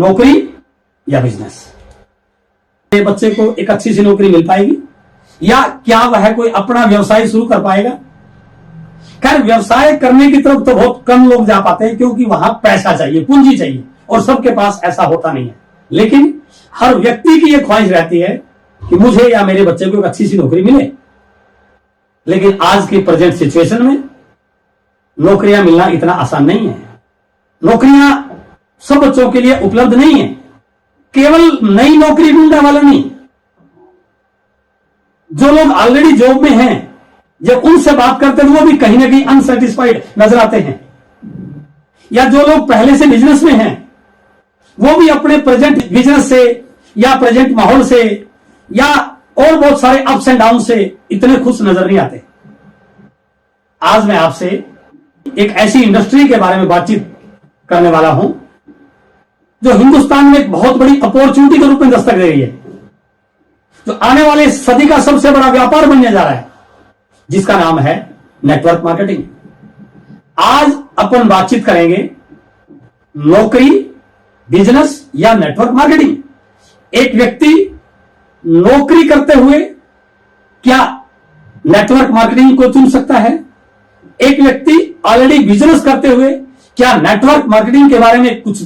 नौकरी या बिजनेस? बच्चे को एक अच्छी सी नौकरी मिल पाएगी या क्या वह कोई अपना व्यवसाय शुरू कर पाएगा? खैर, व्यवसाय करने की तरफ तो बहुत कम लोग जा पाते हैं क्योंकि वहां पैसा चाहिए, पूंजी चाहिए, और सबके पास ऐसा होता नहीं है। लेकिन हर व्यक्ति की यह ख्वाहिश रहती है कि मुझे या मेरे बच्चे को एक अच्छी सी नौकरी मिले। लेकिन आज की प्रेजेंट सिचुएशन में नौकरियां मिलना इतना आसान नहीं है। नौकरियां सब बच्चों के लिए उपलब्ध नहीं है। केवल नई नौकरी ढूंढने वाला नहीं, जो लोग ऑलरेडी जॉब में हैं, जब उनसे बात करते हैं वो भी कहीं ना कहीं अनसेटिस्फाइड नजर आते हैं। या जो लोग पहले से बिजनेस में हैं, वो भी अपने प्रेजेंट बिजनेस से या प्रेजेंट माहौल से या और बहुत सारे अप्स एंड डाउन से इतने खुश नजर नहीं आते। आज मैं आपसे एक ऐसी इंडस्ट्री के बारे में बातचीत करने वाला हूं जो हिंदुस्तान में एक बहुत बड़ी अपॉर्चुनिटी के रूप में दस्तक दे रही है, जो आने वाले सदी का सबसे बड़ा व्यापार बनने जा रहा है, जिसका नाम है नेटवर्क मार्केटिंग। आज अपन बातचीत करेंगे नौकरी, बिजनेस या नेटवर्क मार्केटिंग। एक व्यक्ति नौकरी करते हुए क्या नेटवर्क मार्केटिंग को चुन सकता है? एक व्यक्ति ऑलरेडी बिजनेस करते हुए क्या नेटवर्क मार्केटिंग के बारे में कुछ